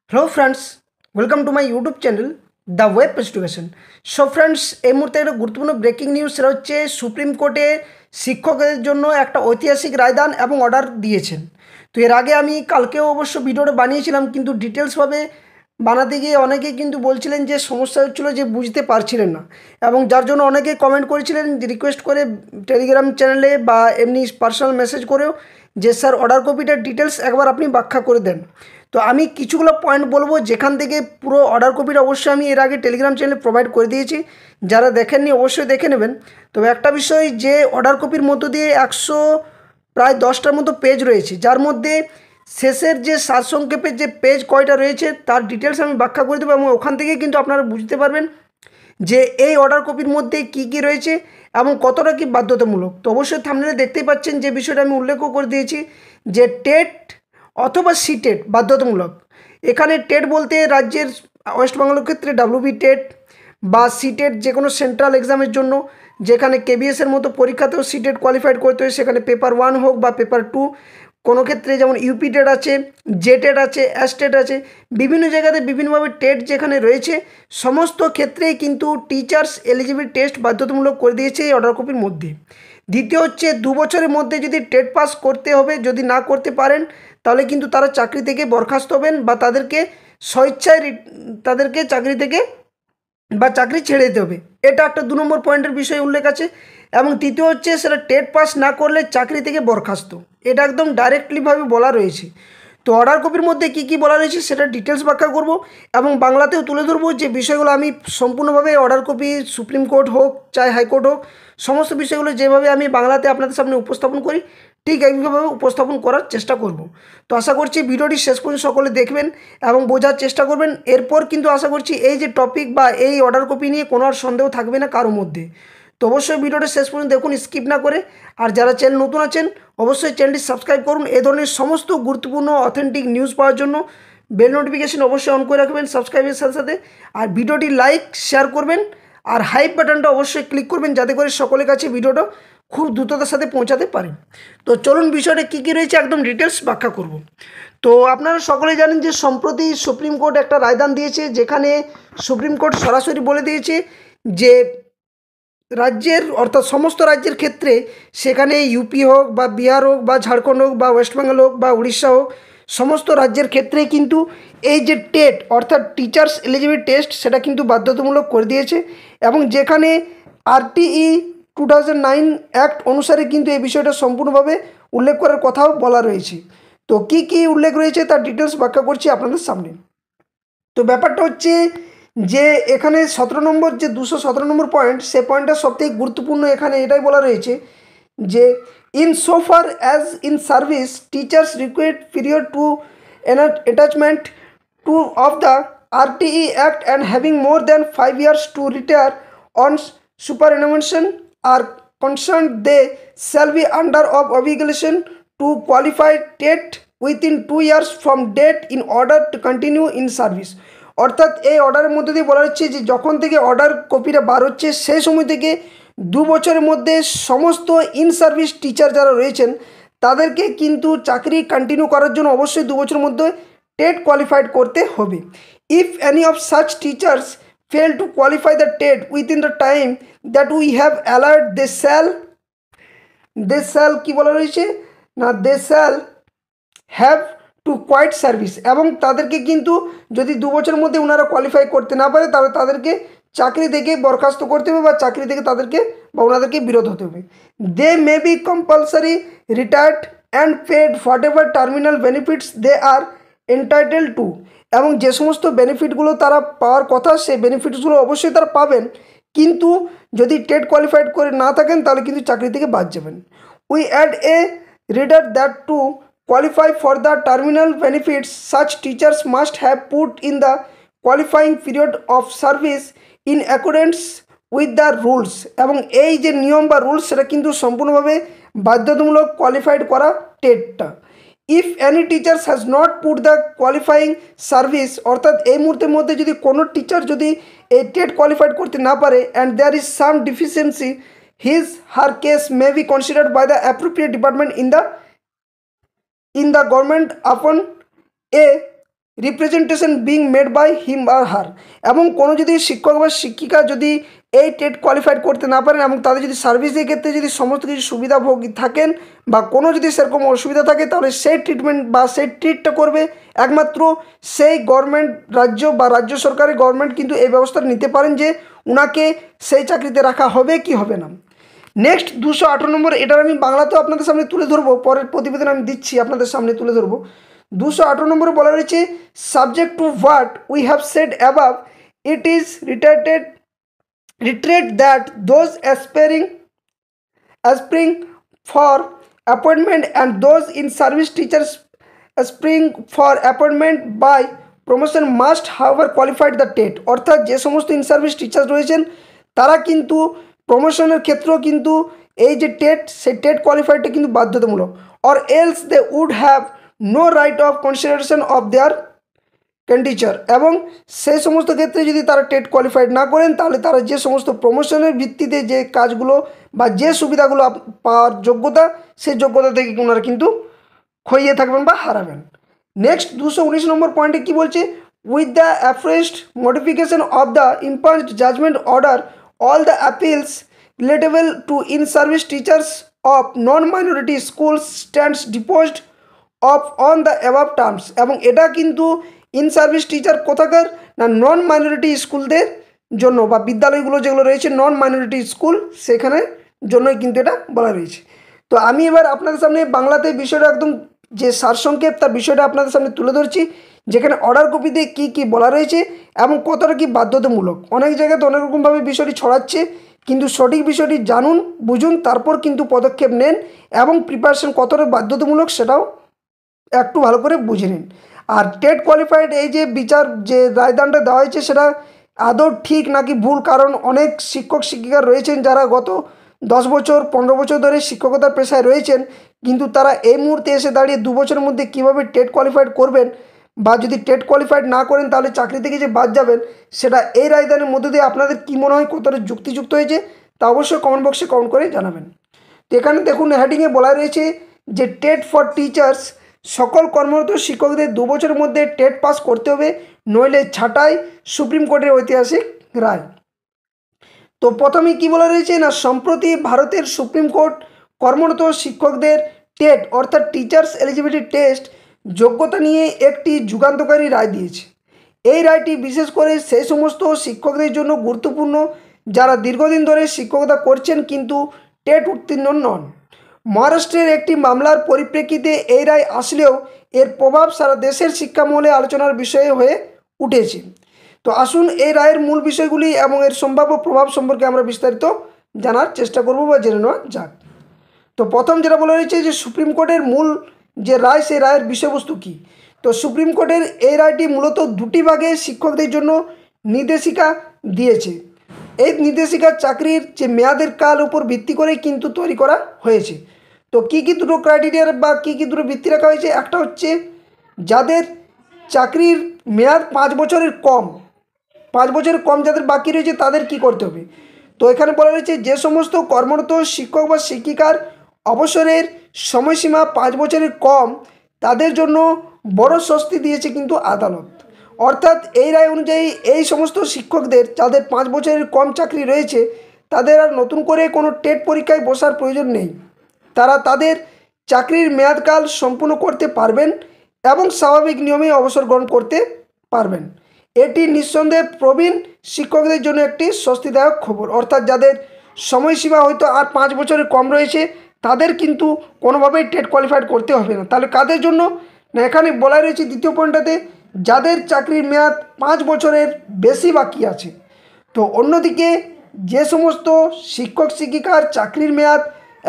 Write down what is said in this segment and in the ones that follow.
Hello friends, welcome to my YouTube channel the web education. So friends, এই মুহূর্তে একটা গুরুত্বপূর্ণ ব্রেকিং নিউজ সেটা হচ্ছে সুপ্রিম কোর্টে শিক্ষকদের জন্য একটা ঐতিহাসিক রায়দান এবং অর্ডার দিয়েছেন। তো এর আগে আমি কালকেও অবশ্য ভিডিওটা বানিয়েছিলাম, কিন্তু ডিটেলসভাবে বানাতে গিয়ে অনেকেই কিন্তু বলছিলেন যে সমস্যা হচ্ছিলো, যে বুঝতে পারছিলেন না, এবং যার জন্য অনেকে কমেন্ট করেছিলেন রিকোয়েস্ট করে টেলিগ্রাম চ্যানেলে বা এমনি পার্সোনাল মেসেজ করেও, যে স্যার অর্ডার কপিটার ডিটেলস একবার আপনি ব্যাখ্যা করে দেন। তো আমি কিছুগুলো পয়েন্ট বলবো, যেখান থেকে পুরো অর্ডার কপিটা অবশ্যই আমি এর আগে টেলিগ্রাম চ্যানেলে প্রোভাইড করে দিয়েছি, যারা দেখেননি অবশ্যই দেখে নেবেন। তবে একটা বিষয়, যে অর্ডার কপির মধ্য দিয়ে প্রায় 10টার মতো পেজ রয়েছে, যার মধ্যে শেষের যে সারসংক্ষেপের যে পেজ কয়টা রয়েছে তার ডিটেলস আমি ব্যাখ্যা করে দেবো, এবং ওখান থেকে কিন্তু আপনারা বুঝতে পারবেন যে এই অর্ডার কপির মধ্যে কি কি রয়েছে এবং কতটা কি বাধ্যতামূলক। তো অবশ্যই থাম্বনেলে দেখতেই পাচ্ছেন যে বিষয়টা আমি উল্লেখও করে দিয়েছি, যে টেট অথবা সিটেট বাধ্যতামূলক। এখানে টেট বলতে রাজ্যের ওয়েস্ট বেঙ্গলের ক্ষেত্রে ডাব্লিউবি টেট বা সিটেট, যে কোনো সেন্ট্রাল এক্সামের জন্য, যেখানে কেবিএসের মতো পরীক্ষাতেও সিটেট কোয়ালিফাইড করতে হয়, সেখানে পেপার 1 হোক বা পেপার 2, কোনো ক্ষেত্রে যেমন ইউপি টেট আছে, জে টেট আছে, এস টেট আছে, বিভিন্ন জায়গাতে বিভিন্নভাবে টেট যেখানে রয়েছে, সমস্ত ক্ষেত্রেই কিন্তু টিচার্স এলিজিবিলিটি টেস্ট বাধ্যতামূলক করে দিয়েছে এই অর্ডার কপির মধ্যে। দ্বিতীয় হচ্ছে, 2 বছরের মধ্যে যদি টেট পাস করতে হবে, যদি না করতে পারেন তাহলে কিন্তু তারা চাকরি থেকে বরখাস্ত হবেন, বা তাদেরকে স্বেচ্ছায় তাদেরকে চাকরি থেকে বা চাকরি ছেড়ে দিতে হবে। এটা একটা 2 নম্বর পয়েন্টের বিষয় উল্লেখ আছে। এবং তৃতীয় হচ্ছে, সেটা টেট পাস না করলে চাকরি থেকে বরখাস্ত। এটা একদম ডাইরেক্টলিভাবে বলা রয়েছে। তো অর্ডার কপির মধ্যে কি কি বলা রয়েছে সেটা ডিটেলস ব্যাখ্যা করব, এবং বাংলাতেও তুলে ধরবো, যে বিষয়গুলো আমি সম্পূর্ণভাবে অর্ডার কপি সুপ্রিম কোর্ট হোক চাই হাইকোর্ট হোক, সমস্ত বিষয়গুলো যেভাবে আমি বাংলাতে আপনাদের সামনে উপস্থাপন করি ঠিক এইভাবে উপস্থাপন করার চেষ্টা করব। তো আশা করছি ভিডিওটি শেষ পর্যন্ত সকলে দেখবেন এবং বোঝার চেষ্টা করবেন। এরপর কিন্তু আশা করছি এই যে টপিক বা এই অর্ডার কপি নিয়ে কোনো আর সন্দেহ থাকবে না কারোর মধ্যে। তো অবশ্যই ভিডিওটা শেষ পর্যন্ত দেখুন, স্কিপ না করে। আর যারা চ্যানেল নতুন আছেন অবশ্যই চ্যানেলটি সাবস্ক্রাইব করুন। এই ধরনের সমস্ত গুরুত্বপূর্ণ অথেন্টিক নিউজ পাওয়ার জন্য বেল নোটিফিকেশন অবশ্যই অন করে রাখবেন সাবস্ক্রাইবের সাথে সাথে। আর ভিডিওটি লাইক শেয়ার করবেন, আর হাইপ বাটনটা অবশ্যই ক্লিক করবেন, যাতে করে সকলের কাছে ভিডিওটা খুব দ্রুততার সাথে পৌঁছাতে পারেন। তো চলুন বিষয়টা কী কী রয়েছে একদম ডিটেলস ব্যাখ্যা করব। তো আপনারা সকলেই জানেন যে সম্প্রতি সুপ্রিম কোর্ট একটা রায়দান দিয়েছে, যেখানে সুপ্রিম কোর্ট সরাসরি বলে দিয়েছে যে রাজ্যের, অর্থাৎ সমস্ত রাজ্যের ক্ষেত্রে, সেখানে ইউপি হোক বা বিহার হোক বা ঝাড়খণ্ড হোক বা ওয়েস্ট বেঙ্গল হোক বা উড়িষ্যা হোক, সমস্ত রাজ্যের ক্ষেত্রে কিন্তু এই যে টেট অর্থাৎ টিচার্স এলিজিবিলিটি টেস্ট সেটা কিন্তু বাধ্যতামূলক করে দিয়েছে। এবং যেখানে আরটিই 2009 অ্যাক্ট অনুসারে কিন্তু এই বিষয়টা সম্পূর্ণভাবে উল্লেখ করার কথাও বলা রয়েছে। তো কি কি উল্লেখ রয়েছে তার ডিটেলস ব্যাখ্যা করছি আপনাদের সামনে। তো ব্যাপারটা হচ্ছে যে এখানে 17 নম্বর, যে 217 নম্বর পয়েন্ট, সে পয়েন্টটা সবথেকে গুরুত্বপূর্ণ। এখানে এটাই বলা রয়েছে যে in so far as in service teachers required period to attachment to of the RTE act and having more than 5 years to retire on superannuation are concerned, they shall be under of obligation to qualify TET within 2 years from date in order to continue in service। অর্থাৎ এই অর্ডারের মধ্যে দিয়ে বলা হচ্ছে যে যখন থেকে অর্ডার কপিটা বার হচ্ছে সেই সময় থেকে 2 বছরের মধ্যে সমস্ত ইন সার্ভিস টিচার যারা রয়েছেন তাদেরকে কিন্তু চাকরি কন্টিনিউ করার জন্য অবশ্যই 2 বছরের মধ্যে টেট কোয়ালিফাইড করতে হবে। If any of such teachers fail to qualify the TET within the time that we have allowed, they shall কি বলা রয়েছে না, they shall have to quit service. এবং তাদেরকে কিন্তু যদি 2 বছরের মধ্যে ওনারা কোয়ালিফাই করতে না পারে তাহলে তাদেরকে চাকরি থেকে বরখাস্ত করতে হবে, বা চাকরি থেকে তাদেরকে বা ওনাদেরকে বিরত হতে হবে। They may be compulsory retired and paid whatever terminal benefits they are entitle to. এবং যে সমস্ত বেনিফিটগুলো তারা পাওয়ার কথা সেই বেনিফিটসগুলো অবশ্যই তারা পাবেন, কিন্তু যদি টেট কোয়ালিফাইড করে না থাকেন তাহলে কিন্তু চাকরি থেকে বাদ যাবেন। We add a rider that to qualify for the terminal benefits such teachers must have put in the qualifying period of service in accordance with the rules। এবং এই যে নিয়ম বা রুলস সেটা কিন্তু সম্পূর্ণভাবে বাধ্যতামূলক কোয়ালিফাইড করা টেটটা। If any teachers has not put the qualifying service, অর্থাৎ এই মুহূর্তের মধ্যে যদি কোনো টিচার যদি এই টেট কোয়ালিফাইড করতে না পারে, and there is some deficiency, his her case may be considered by the appropriate department in the government upon a representation being made by him or her. এবং কোনো যদি শিক্ষক বা শিক্ষিকা যদি এই টেট কোয়ালিফাইড করতে না পারেন এবং তাদের যদি সার্ভিসের ক্ষেত্রে যদি সমস্ত কিছু সুবিধাভোগী থাকেন বা কোনো যদি সেরকম অসুবিধা থাকে, তাহলে সেই ট্রিটমেন্ট বা সেই ট্রিটটা করবে একমাত্র সেই গভর্নমেন্ট, রাজ্য বা রাজ্য সরকারের গভর্নমেন্ট কিন্তু এই ব্যবস্থাটা নিতে পারেন যে উনাকে সেই চাকরিতে রাখা হবে কি হবে না। নেক্সট 218 নম্বর, এটার আমি বাংলাতেও আপনাদের সামনে তুলে ধরবো, পরের প্রতিবেদন আমি দিচ্ছি আপনাদের সামনে তুলে ধরবো। 218 নম্বরে বলা রয়েছে, subject to what we have said above, it is reiterate that those aspiring for appointment and those in service teachers aspiring for appointment by promotion must however qualified the TET. অর্থাৎ যে সমস্ত ইন সার্ভিস টিচার রয়েছেন তারা কিন্তু প্রমোশনের ক্ষেত্রেও কিন্তু এই যে টেট, সেই টেট কোয়ালিফাইডটা কিন্তু বাধ্যতামূলক। Or else they would have no right of consideration of their candidature. এবং সেই সমস্ত ক্ষেত্রে যদি তারা টেট কোয়ালিফাইড না করেন, তাহলে তারা যে সমস্ত প্রমোশনের ভিত্তিতে যে কাজগুলো বা যে সুবিধাগুলো পাওয়ার যোগ্যতা, সেই যোগ্যতা থেকে ওনারা কিন্তু খইয়ে থাকবেন বা হারাবেন। নেক্সট 219 নম্বর পয়েন্টে কি বলছে, with the aforesaid modification of the impugned judgment order all the appeals relatable to in service teachers of non minority schools stands disposed of on the above terms. এবং এটা কিন্তু ইন সার্ভিস টিচার কোথাকার না, নন minority স্কুলদের জন্য বা বিদ্যালয়গুলো যেগুলো রয়েছে নন minority school, সেখানে জন্যই কিন্তু এটা বলা রয়েছে। তো আমি এবার আপনাদের সামনে বাংলাতে বিষয়টা একদম যে সারসংক্ষেপ তার বিষয়টা আপনাদের সামনে তুলে ধরছি, যেখানে অর্ডার কপিতে কী কী বলা রয়েছে এবং কতটা কি বাধ্যতামূলক। অনেক জায়গাতে অনেক রকমভাবে বিষয়টি ছড়াচ্ছে, কিন্তু সঠিক বিষয়টি জানুন, বুঝুন, তারপর কিন্তু পদক্ষেপ নেন এবং প্রিপারেশন কতটা বাধ্যতামূলক সেটাও একটু ভালো করে বুঝে নিন। আর টেট কোয়ালিফাইড এই যে বিচার যে রায়দানটা দেওয়া হয়েছে সেটা আদৌ ঠিক নাকি ভুল, কারণ অনেক শিক্ষক শিক্ষিকা রয়েছেন যারা গত 10 বছর 15 বছর ধরে শিক্ষকতার পেশায় রয়েছেন, কিন্তু তারা এই মুহূর্তে এসে দাঁড়িয়ে 2 বছরের মধ্যে কীভাবে টেট কোয়ালিফাইড করবেন বা যদি টেট কোয়ালিফাইড না করেন তাহলে চাকরি থেকে যে বাদ যাবেন, সেটা এই রায়দানের মধ্যে দিয়ে আপনাদের কী মনে হয় কতটা যুক্তিযুক্ত হয়েছে তা অবশ্যই কমেন্ট বক্সে কমেন্ট করে জানাবেন। তো এখানে দেখুন হেডিংয়ে বলা রয়েছে যে টেট ফর টিচার্স, সকল কর্মরত শিক্ষকদের 2 বছরের মধ্যে টেট পাস করতে হবে, নইলে ছাঁটাই, সুপ্রিম কোর্টের ঐতিহাসিক রায়। তো প্রথমেই কী বলা রয়েছে না, সম্প্রতি ভারতের সুপ্রিম কোর্ট কর্মরত শিক্ষকদের টেট অর্থাৎ টিচার্স এলিজিবিলিটি টেস্ট যোগ্যতা নিয়ে একটি যুগান্তকারী রায় দিয়েছে। এই রায়টি বিশেষ করে সেই সমস্ত শিক্ষকদের জন্য গুরুত্বপূর্ণ যারা দীর্ঘদিন ধরে শিক্ষকতা করছেন কিন্তু টেট উত্তীর্ণ নন। মহারাষ্ট্রের একটি মামলার পরিপ্রেক্ষিতে এই রায় আসলেও এর প্রভাব সারা দেশের শিক্ষামহলে আলোচনার বিষয় হয়ে উঠেছে। তো আসুন এই রায়ের মূল বিষয়গুলি এবং এর সম্ভাব্য প্রভাব সম্পর্কে আমরা বিস্তারিত জানার চেষ্টা করব বা জেনে নেওয়া যাক। তো প্রথম যেটা বলা রয়েছে যে সুপ্রিম কোর্টের মূল যে রায়, সেই রায়ের বিষয়বস্তু কী। তো সুপ্রিম কোর্টের এই রায়টি মূলত দুটি ভাগে শিক্ষকদের জন্য নির্দেশিকা দিয়েছে। এই নির্দেশিকা চাকরির যে মেয়াদের কাল উপর ভিত্তি করে কিন্তু তৈরি করা হয়েছে। তো কী কী দুটো ক্রাইটেরিয়ার বা কী কী দুটো ভিত্তি রাখা হয়েছে, একটা হচ্ছে যাদের চাকরির মেয়াদ 5 বছরের কম, 5 বছরের কম যাদের বাকি রয়েছে তাদের কি করতে হবে। তো এখানে বলা রয়েছে যে সমস্ত কর্মরত শিক্ষক বা শিক্ষিকার অবসরের সময়সীমা 5 বছরের কম, তাদের জন্য বড় স্বস্তি দিয়েছে কিন্তু আদালত। অর্থাৎ এই রায় অনুযায়ী এই সমস্ত শিক্ষকদের যাদের 5 বছরের কম চাকরি রয়েছে তাদের আর নতুন করে কোনো টেট পরীক্ষায় বসার প্রয়োজন নেই। তারা তাদের চাকরির মেয়াদকাল সম্পূর্ণ করতে পারবেন এবং স্বাভাবিক নিয়মে অবসর গ্রহণ করতে পারবেন। এটি নিঃসন্দেহে প্রবীণ শিক্ষকদের জন্য একটি স্বস্তিদায়ক খবর। অর্থাৎ যাদের সময়সীমা হয়তো আর 5 বছরের কম রয়েছে তাদের কিন্তু কোনোভাবেই টেট কোয়ালিফাইড করতে হবে না। তাহলে কাদের জন্য না, এখানে বলা রয়েছে দ্বিতীয় পয়েন্টটাতে যাদের চাকরির মেয়াদ 5 বছরের বেশি বাকি আছে। তো অন্যদিকে যে সমস্ত শিক্ষক শিক্ষিকার চাকরির মেয়াদ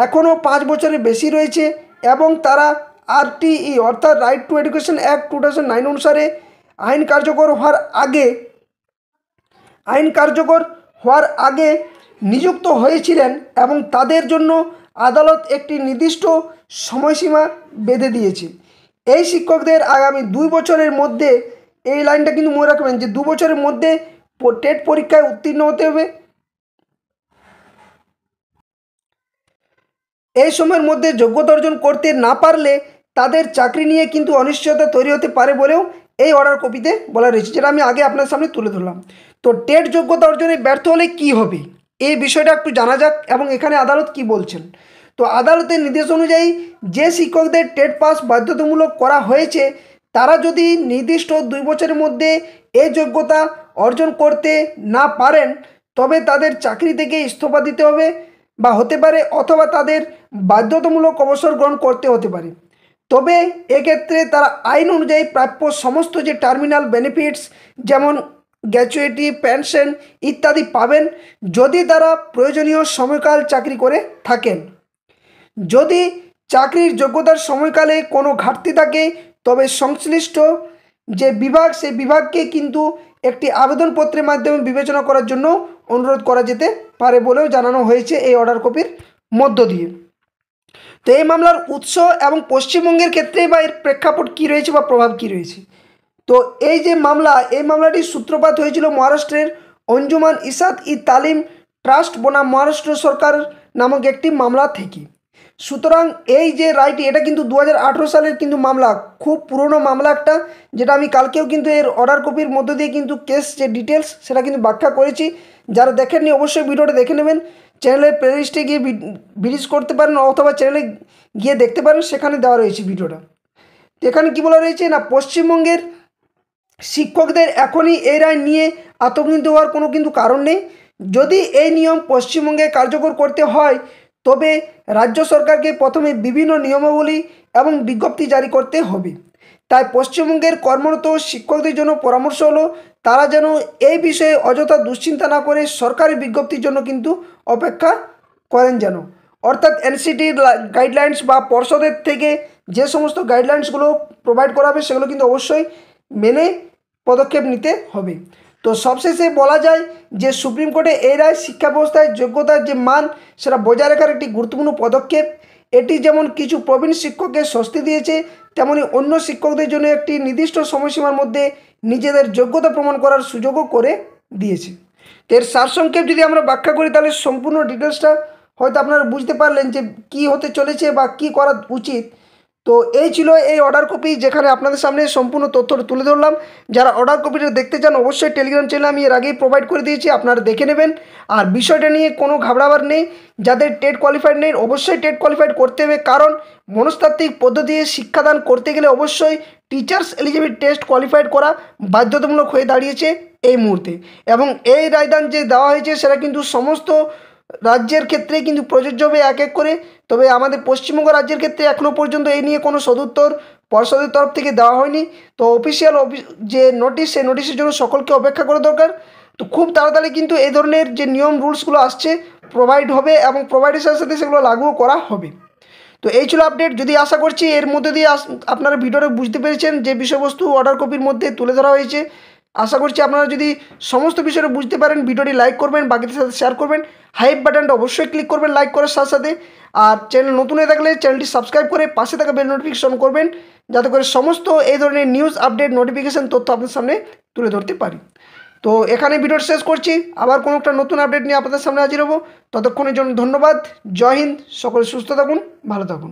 এখনও 5 বছরের বেশি রয়েছে এবং তারা RTE অর্থাৎ রাইট টু এডুকেশন অ্যাক্ট 2009 অনুসারে আইন কার্যকর হওয়ার আগে নিযুক্ত হয়েছিলেন এবং তাদের জন্য আদালত একটি নির্দিষ্ট সময়সীমা বেঁধে দিয়েছে। এই শিক্ষকদের আগামী 2 বছরের মধ্যে, এই লাইনটা কিন্তু মনে রাখবেন যে 2 বছরের মধ্যে টেট পরীক্ষায় উত্তীর্ণ হতে হবে। এই সময়ের মধ্যে যোগ্যতা অর্জন করতে না পারলে তাদের চাকরি নিয়ে কিন্তু অনিশ্চয়তা তৈরি হতে পারে বলেও এই অর্ডার কপিতে বলা রয়েছে, যেটা আমি আগে আপনার সামনে তুলে ধরলাম। তো টেট যোগ্যতা অর্জনে ব্যর্থ হলে কি হবে, এই বিষয়টা একটু জানা যাক এবং এখানে আদালত কি বলছেন। তো আদালতের নির্দেশ অনুযায়ী যে শিক্ষকদের টেট পাস বাধ্যতামূলক করা হয়েছে তারা যদি নির্দিষ্ট 2 বছরের মধ্যে এই যোগ্যতা অর্জন করতে না পারেন তবে তাদের চাকরি থেকে ইস্তফা দিতে হবে বা হতে পারে, অথবা তাদের বাধ্যতামূলক অবসর গ্রহণ করতে হতে পারে। তবে এক্ষেত্রে তারা আইন অনুযায়ী প্রাপ্য সমস্ত যে টার্মিনাল বেনিফিটস যেমন গ্র্যাচুইটি, পেনশন ইত্যাদি পাবেন যদি তারা প্রয়োজনীয় সময়কাল চাকরি করে থাকেন। যদি চাকরির যোগ্যতার সময়কালে কোনো ঘাটতি থাকে তবে সংশ্লিষ্ট যে বিভাগ সেই বিভাগকে কিন্তু একটি আবেদনপত্রের মাধ্যমে বিবেচনা করার জন্য অনুরোধ করা যেতে পারে বলেও জানানো হয়েছে এই অর্ডার কপির মধ্য দিয়ে। তো এই মামলার উৎস এবং পশ্চিমবঙ্গের ক্ষেত্রে বা এর প্রেক্ষাপট কী রয়েছে বা প্রভাব কী রয়েছে। তো এই যে মামলা, এই মামলাটির সূত্রপাত হয়েছিল মহারাষ্ট্রের অঞ্জুমান ইসাদ ই তালিম ট্রাস্ট বনাম মহারাষ্ট্র সরকার নামক একটি মামলা থেকে। সুতরাং এই যে রায়টি, এটা কিন্তু 2018 সালের কিন্তু মামলা, খুব পুরনো মামলা একটা, যেটা আমি কালকেও কিন্তু এর অর্ডার কপির মধ্য দিয়ে কিন্তু কেস যে ডিটেলস সেটা কিন্তু ব্যাখ্যা করেছি। যারা দেখেননি অবশ্যই ভিডিওটা দেখে নেবেন, চ্যানেলের প্লেলিস্টে গিয়ে ভিজিট করতে পারেন অথবা চ্যানেলে গিয়ে দেখতে পারেন, সেখানে দেওয়া রয়েছে ভিডিওটা। তো এখানে কী বলা রয়েছে না, পশ্চিমবঙ্গের শিক্ষকদের এখনই এই রায় নিয়ে আতঙ্কিত হওয়ার কোনো কিন্তু কারণ নেই। যদি এই নিয়ম পশ্চিমবঙ্গে কার্যকর করতে হয় তবে রাজ্য সরকারকে প্রথমে বিভিন্ন নিয়মাবলী এবং বিজ্ঞপ্তি জারি করতে হবে। তাই পশ্চিমবঙ্গের কর্মরত শিক্ষকদের জন্য পরামর্শ হলো তারা যেন এই বিষয়ে অযথা দুশ্চিন্তা না করে সরকারি বিজ্ঞপ্তির জন্য কিন্তু অপেক্ষা করেন যেন, অর্থাৎ এনসিটির গাইডলাইন্স বা পর্ষদের থেকে যে সমস্ত গাইডলাইন্সগুলো প্রোভাইড করা হবে সেগুলো কিন্তু অবশ্যই মেনে পদক্ষেপ নিতে হবে। তো সবশেষে বলা যায় যে সুপ্রিম কোর্টে এই রায় শিক্ষা ব্যবস্থায় যোগ্যতার যে মান সেটা বজায় রাখার একটি গুরুত্বপূর্ণ পদক্ষেপ। এটি যেমন কিছু প্রবীণ শিক্ষককে স্বস্তি দিয়েছে, তেমনি অন্য শিক্ষকদের জন্য একটি নির্দিষ্ট সময়সীমার মধ্যে নিজেদের যোগ্যতা প্রমাণ করার সুযোগও করে দিয়েছে। তো এর সারসংক্ষেপ যদি আমরা ব্যাখ্যা করি তাহলে সম্পূর্ণ ডিটেলসটা হয়তো আপনারা বুঝতে পারলেন যে কী হতে চলেছে বা কী করা উচিত। তো এই ছিল এই অর্ডার কপি, যেখানে আপনাদের সামনে সম্পূর্ণ তথ্য তুলে ধরলাম। যারা অর্ডার কপিটা দেখতে চান অবশ্যই টেলিগ্রাম চ্যানেলে আমি এর আগেই প্রোভাইড করে দিয়েছি, আপনারা দেখে নেবেন। আর বিষয়টা নিয়ে কোনো ঘাবড়াবার নেই, যাদের টেট কোয়ালিফাইড নেই অবশ্যই টেট কোয়ালিফাইড করতে হবে, কারণ মনস্তাত্ত্বিক পদ্ধতিতে শিক্ষাদান করতে গেলে অবশ্যই টিচার্স এলিজিবিলিটি টেস্ট কোয়ালিফাইড করা বাধ্যতামূলক হয়ে দাঁড়িয়েছে এই মুহূর্তে। এবং এই রায়দান যে দেওয়া হয়েছে সেটা কিন্তু সমস্ত রাজ্যের ক্ষেত্রে কিন্তু প্রযোজ্য হবে এক এক করে। তবে আমাদের পশ্চিমবঙ্গ রাজ্যের ক্ষেত্রে এখনও পর্যন্ত এই নিয়ে কোনো সদুত্তর পর্ষদের তরফ থেকে দেওয়া হয়নি। তো অফিসিয়াল যে নোটিশ, সেই নোটিশের জন্য সকলকে অপেক্ষা করা দরকার। তো খুব তাড়াতাড়ি কিন্তু এই ধরনের যে নিয়ম রুলসগুলো আসছে প্রোভাইড হবে এবং প্রোভাইডের সাথে সাথে সেগুলো লাগুও করা হবে। তো এই ছিল আপডেট। যদি আশা করছি এর মধ্যে দিয়ে আপনারা ভিডিওটা বুঝতে পেরেছেন যে বিষয়বস্তু অর্ডার কপির মধ্যে তুলে ধরা হয়েছে। আশা করছি আপনারা যদি সমস্ত বিষয়টা বুঝতে পারেন ভিডিওটি লাইক করবেন, বাকিদের সাথে শেয়ার করবেন, হাইপ বাটনটা অবশ্যই ক্লিক করবেন লাইক করার সাথে সাথে। আর চ্যানেল নতুন হয়ে থাকলে চ্যানেলটি সাবস্ক্রাইব করে পাশে থাকা বেল নোটিফিকেশন করবেন, যাতে করে সমস্ত এই ধরনের নিউজ আপডেট নোটিফিকেশান তথ্য আপনার সামনে তুলে ধরতে পারি। তো এখানে ভিডিওটা শেষ করছি, আবার কোনো একটা নতুন আপডেট নিয়ে আপনাদের সামনে হাজির হব। ততক্ষণের জন্য ধন্যবাদ। জয় হিন্দ, সকলে সুস্থ থাকুন, ভালো থাকুন।